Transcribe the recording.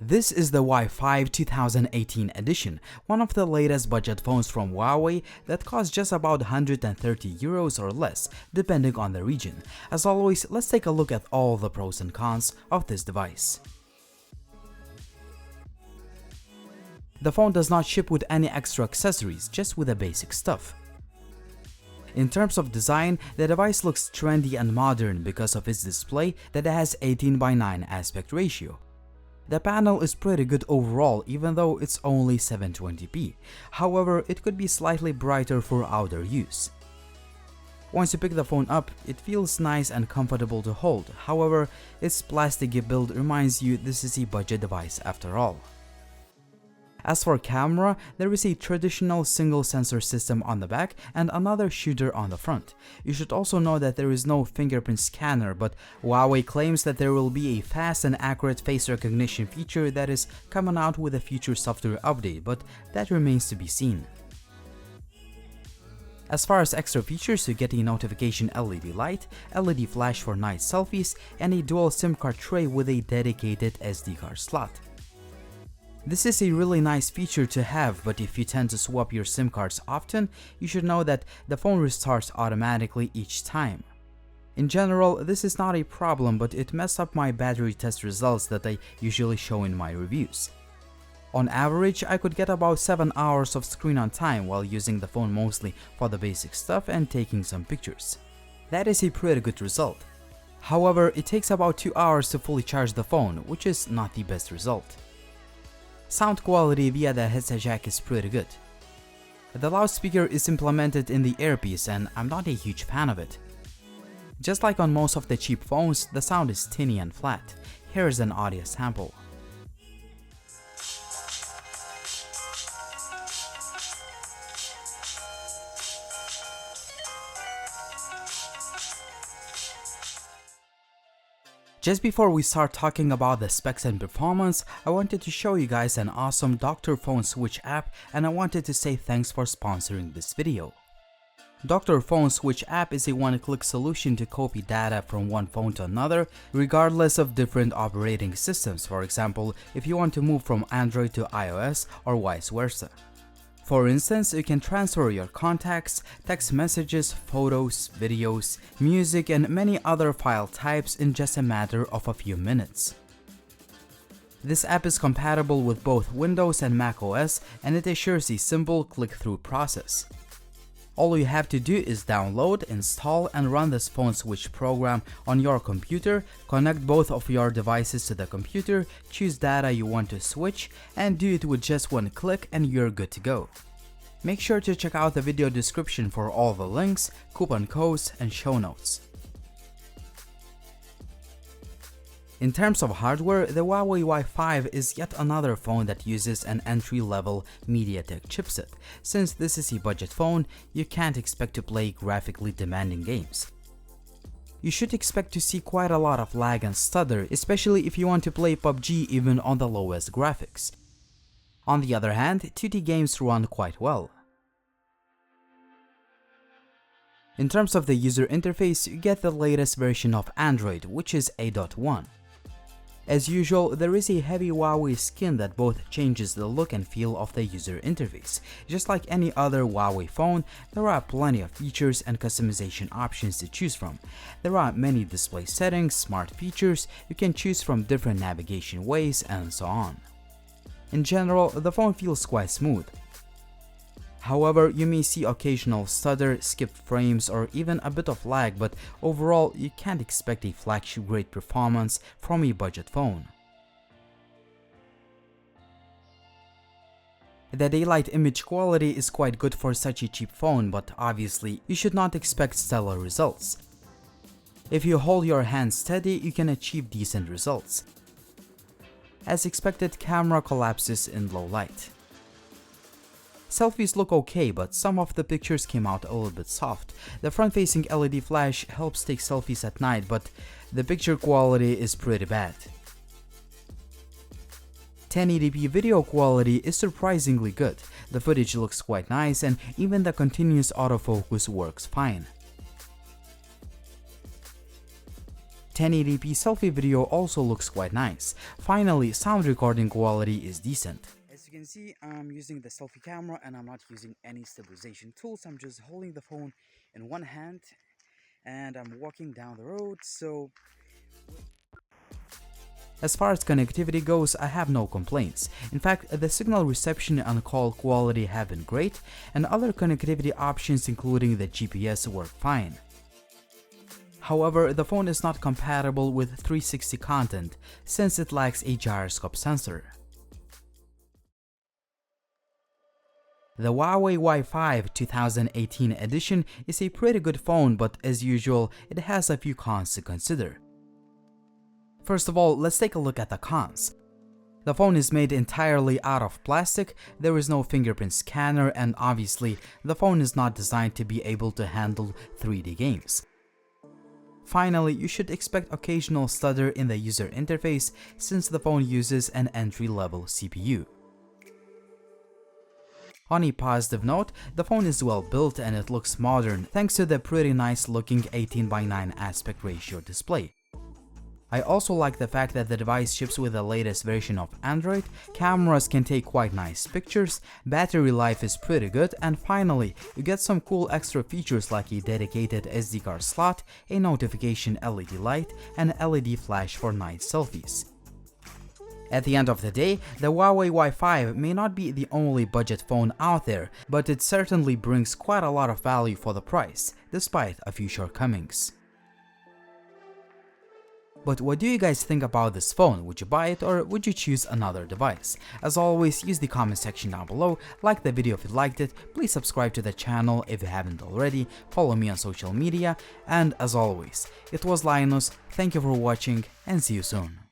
This is the Y5 2018 edition, one of the latest budget phones from Huawei that cost just about 130 euros or less, depending on the region. As always, let's take a look at all the pros and cons of this device. The phone does not ship with any extra accessories, just with the basic stuff. In terms of design, the device looks trendy and modern because of its display that has 18:9 aspect ratio. The panel is pretty good overall, even though it's only 720p. However, it could be slightly brighter for outdoor use. Once you pick the phone up, it feels nice and comfortable to hold. However, its plasticky build reminds you this is a budget device after all. As for camera, there is a traditional single sensor system on the back and another shooter on the front. You should also know that there is no fingerprint scanner, but Huawei claims that there will be a fast and accurate face recognition feature that is coming out with a future software update, but that remains to be seen. As far as extra features, you get a notification LED light, LED flash for night selfies, and a dual SIM card tray with a dedicated SD card slot. This is a really nice feature to have, but if you tend to swap your SIM cards often, you should know that the phone restarts automatically each time. In general, this is not a problem, but it messed up my battery test results that I usually show in my reviews. On average, I could get about 7 hours of screen on time while using the phone mostly for the basic stuff and taking some pictures. That is a pretty good result. However, it takes about 2 hours to fully charge the phone, which is not the best result. Sound quality via the headset jack is pretty good. The loudspeaker is implemented in the earpiece and I'm not a huge fan of it. Just like on most of the cheap phones, the sound is tinny and flat. Here is an audio sample. Just before we start talking about the specs and performance, I wanted to show you guys an awesome dr.fone-Switch app, and I wanted to say thanks for sponsoring this video. dr.fone-Switch app is a one-click solution to copy data from one phone to another, regardless of different operating systems. For example, if you want to move from Android to iOS or vice versa. For instance, you can transfer your contacts, text messages, photos, videos, music, and many other file types in just a matter of a few minutes. This app is compatible with both Windows and Mac OS, and it assures a simple click-through process. All you have to do is download, install, and run this Phone-Switch program on your computer, connect both of your devices to the computer, choose data you want to switch, and do it with just one click and you're good to go. Make sure to check out the video description for all the links, coupon codes, and show notes. In terms of hardware, the Huawei Y5 is yet another phone that uses an entry-level MediaTek chipset. Since this is a budget phone, you can't expect to play graphically demanding games. You should expect to see quite a lot of lag and stutter, especially if you want to play PUBG even on the lowest graphics. On the other hand, 2D games run quite well. In terms of the user interface, you get the latest version of Android, which is 8.1. As usual, there is a heavy Huawei skin that both changes the look and feel of the user interface. Just like any other Huawei phone, there are plenty of features and customization options to choose from. There are many display settings, smart features, you can choose from different navigation ways, and so on. In general, the phone feels quite smooth. However, you may see occasional stutter, skipped frames, or even a bit of lag, but overall, you can't expect a flagship-grade performance from a budget phone. The daylight image quality is quite good for such a cheap phone, but obviously, you should not expect stellar results. If you hold your hand steady, you can achieve decent results. As expected, camera collapses in low light. Selfies look okay, but some of the pictures came out a little bit soft. The front-facing LED flash helps take selfies at night, but the picture quality is pretty bad. 1080p video quality is surprisingly good. The footage looks quite nice, and even the continuous autofocus works fine. 1080p selfie video also looks quite nice. Finally, sound recording quality is decent. As you can see, I'm using the selfie camera and I'm not using any stabilization tools. I'm just holding the phone in one hand and I'm walking down the road. So as far as connectivity goes, I have no complaints. In fact, the signal reception and call quality have been great, and other connectivity options including the GPS work fine. However, the phone is not compatible with 360 content since it lacks a gyroscope sensor. The Huawei Y5 2018 edition is a pretty good phone, but as usual, it has a few cons to consider. First of all, let's take a look at the cons. The phone is made entirely out of plastic, there is no fingerprint scanner, and obviously, the phone is not designed to be able to handle 3D games. Finally, you should expect occasional stutter in the user interface since the phone uses an entry-level CPU. On a positive note, the phone is well built and it looks modern thanks to the pretty nice looking 18:9 aspect ratio display. I also like the fact that the device ships with the latest version of Android, cameras can take quite nice pictures, battery life is pretty good, and finally, you get some cool extra features like a dedicated SD card slot, a notification LED light, and LED flash for night selfies. At the end of the day, the Huawei Y5 may not be the only budget phone out there, but it certainly brings quite a lot of value for the price, despite a few shortcomings. But what do you guys think about this phone? Would you buy it or would you choose another device? As always, use the comment section down below, like the video if you liked it, please subscribe to the channel if you haven't already, follow me on social media, and as always, it was Linus, thank you for watching and see you soon.